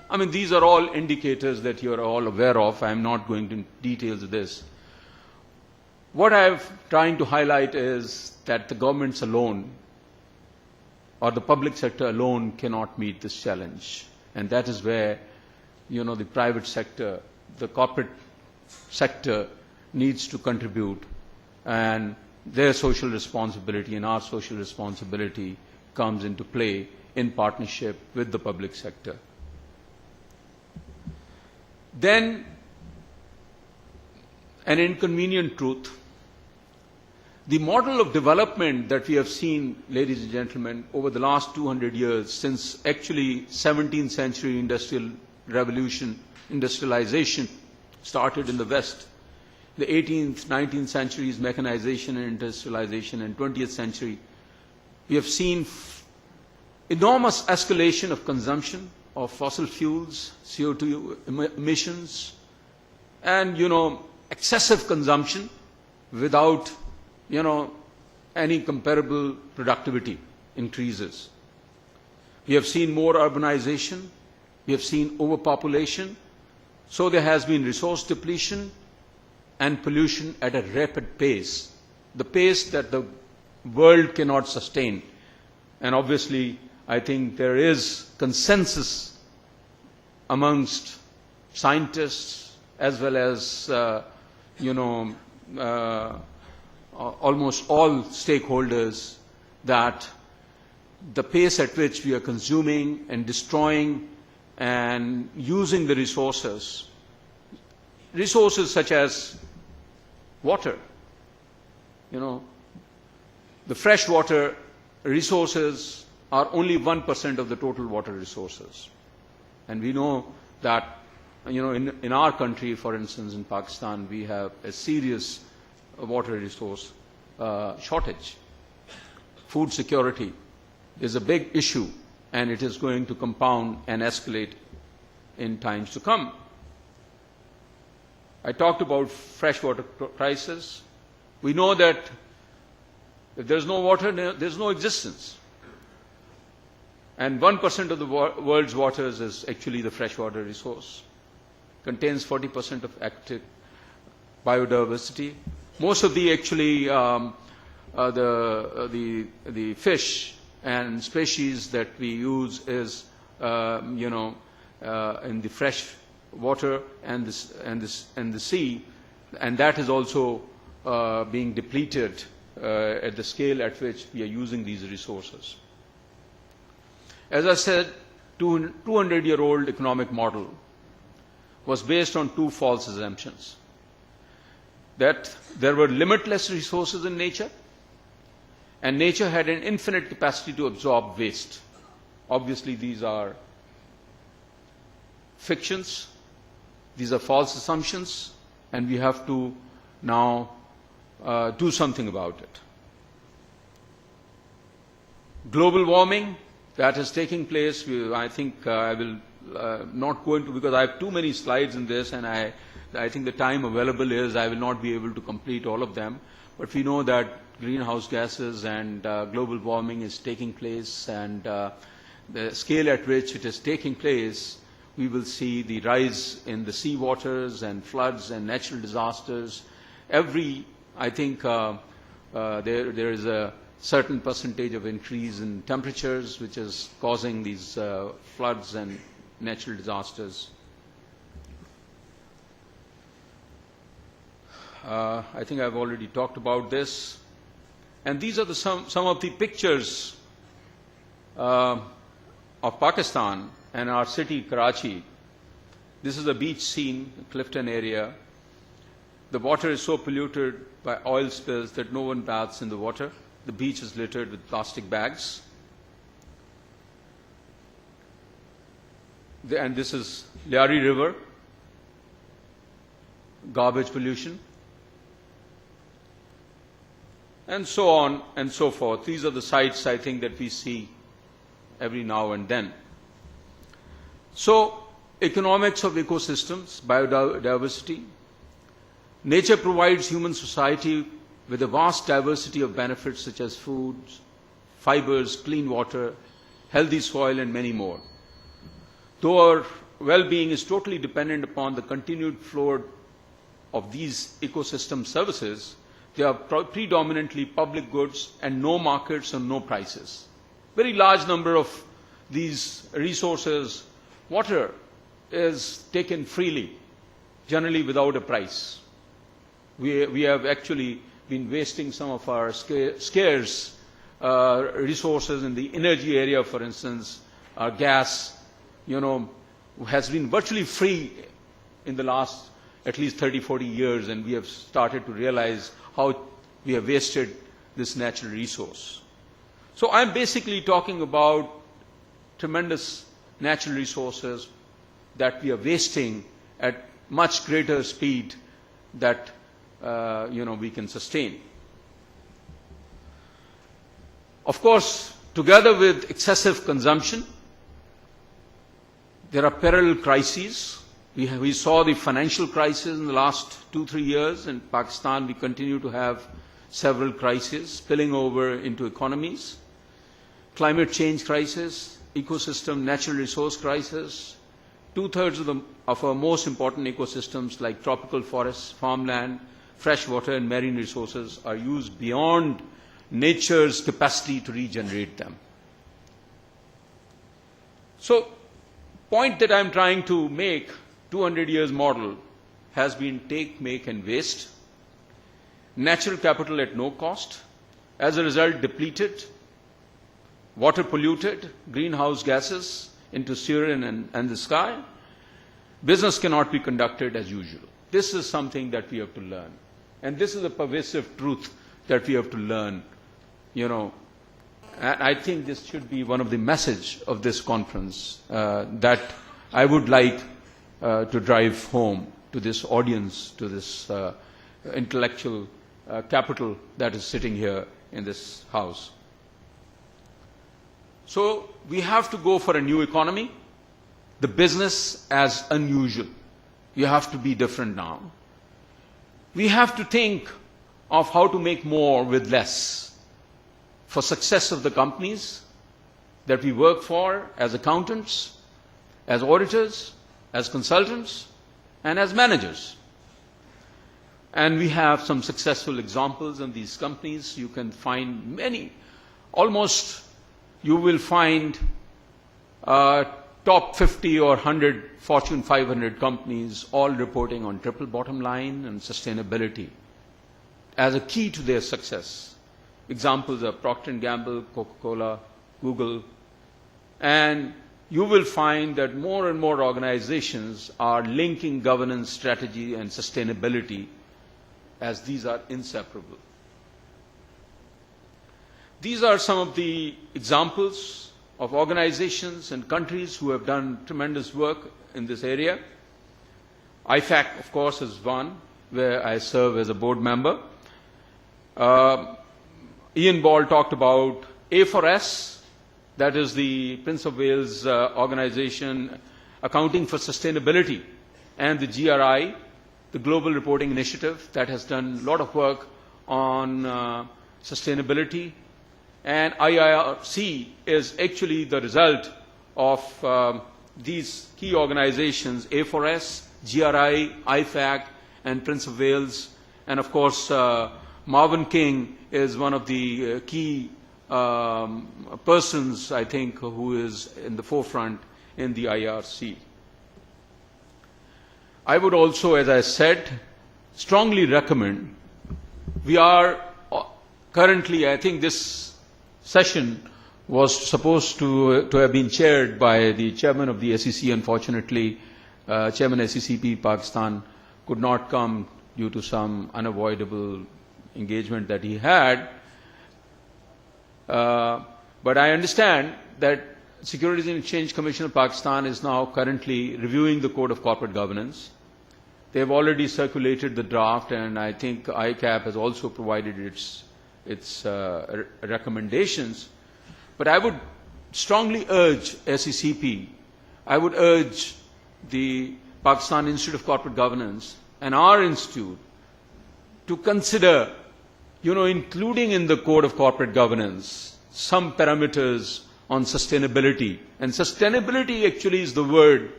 I mean, these are all indicators that you are all aware of. I am not going into details of this. What I am trying to highlight is that the governments alone or the public sector alone cannot meet this challenge. And that is where, the private sector, the corporate sector needs to contribute, and their social responsibility and our social responsibility comes into play in partnership with the public sector. Then, an inconvenient truth. The model of development that we have seen, ladies and gentlemen, over the last 200 years, since actually 17th century industrial revolution, industrialization started in the West, the 18th, 19th centuries, mechanization and industrialization, and 20th century, we have seen enormous escalation of consumption of fossil fuels, CO2 emissions, and, excessive consumption without, any comparable productivity increases. We have seen more urbanization. We have seen overpopulation. So there has been resource depletion and pollution at a rapid pace, the pace that the world cannot sustain. And obviously, I think there is consensus amongst scientists as well as, almost all stakeholders that the pace at which we are consuming and destroying and using the resources such as water, the freshwater resources are only 1% of the total water resources. And we know that, in our country, for instance, in Pakistan, we have a serious water resource shortage. Food security is a big issue, and it is going to compound and escalate in times to come. I talked about freshwater crisis. We know that if there is no water, there is no existence. And 1% of the world's waters is actually the freshwater resource. Contains 40% of active biodiversity. Most of the the fish and species that we use is in the fresh water and the sea, and that is also being depleted at the scale at which we are using these resources. As I said, 200-year-old economic model was based on two false assumptions: that there were limitless resources in nature, and nature had an infinite capacity to absorb waste. Obviously, these are fictions, these are false assumptions, and we have to now do something about it. Global warming, that is taking place. I think I will not go into, because I have too many slides in this, and I think the time available is I will not be able to complete all of them. But we know that greenhouse gases and global warming is taking place, and the scale at which it is taking place, we will see the rise in the sea waters and floods and natural disasters. I think there is a certain percentage of increase in temperatures which is causing these floods and natural disasters. I think I've already talked about this. And these are some of the pictures of Pakistan and our city, Karachi. This is a beach scene, Clifton area. The water is so polluted by oil spills that no one bathes in the water. The beach is littered with plastic bags. And this is Lyari River, garbage pollution, and so on and so forth. These are the sights, I think, that we see every now and then. So, economics of ecosystems, biodiversity. Nature provides human society with a vast diversity of benefits such as food, fibers, clean water, healthy soil, and many more. Though our well-being is totally dependent upon the continued flow of these ecosystem services. They are predominantly public goods and no markets and no prices. Very large number of these resources, water is taken freely, generally without a price. We have actually been wasting some of our scarce resources in the energy area, for instance. Our gas, has been virtually free in the last at least 30, 40 years, and we have started to realize how we have wasted this natural resource. So I'm basically talking about tremendous natural resources that we are wasting at much greater speed that we can sustain. Of course, together with excessive consumption, there are parallel crises. We saw the financial crisis in the last 2-3 years. In Pakistan, we continue to have several crises spilling over into economies. Climate change crisis, ecosystem, natural resource crisis. 2/3 of our most important ecosystems like tropical forests, farmland, fresh water and marine resources are used beyond nature's capacity to regenerate them. So, point that I'm trying to make, 200 years model has been take, make and waste. Natural capital at no cost. As a result, depleted, water polluted, greenhouse gases into sewer and the sky. Business cannot be conducted as usual. This is something that we have to learn. And this is a pervasive truth that we have to learn, And I think this should be one of the message of this conference that I would like to drive home to this audience, to this intellectual capital that is sitting here in this house. So we have to go for a new economy. The business as unusual. You have to be different now. We have to think of how to make more with less for success of the companies that we work for as accountants, as auditors, as consultants, and as managers. And we have some successful examples in these companies. You can find many. Almost you will find top 50 or 100 Fortune 500 companies all reporting on triple bottom line and sustainability as a key to their success. Examples are Procter & Gamble, Coca-Cola, Google. And you will find that more and more organizations are linking governance, strategy, and sustainability as these are inseparable. These are some of the examples of organizations and countries who have done tremendous work in this area. ICAP, of course, is one where I serve as a board member. Ian Ball talked about A4S, that is the Prince of Wales organization accounting for sustainability, and the GRI, the Global Reporting Initiative, that has done a lot of work on sustainability. And IIRC is actually the result of these key organizations, A4S, GRI, IFAC, and Prince of Wales. And of course, Marvin King is one of the key persons, I think, who is in the forefront in the IRC. I would also, as I said, strongly recommend, we are currently, I think this session was supposed to have been chaired by the chairman of the SEC. Unfortunately, Chairman SECP Pakistan could not come due to some unavoidable engagement that he had. But I understand that Securities and Exchange Commission of Pakistan is now currently reviewing the Code of Corporate Governance. They have already circulated the draft, and I think ICAP has also provided its recommendations. But I would strongly urge SECP, I would urge the Pakistan Institute of Corporate Governance and our institute to consider, including in the Code of Corporate Governance, some parameters on sustainability. And sustainability actually is the word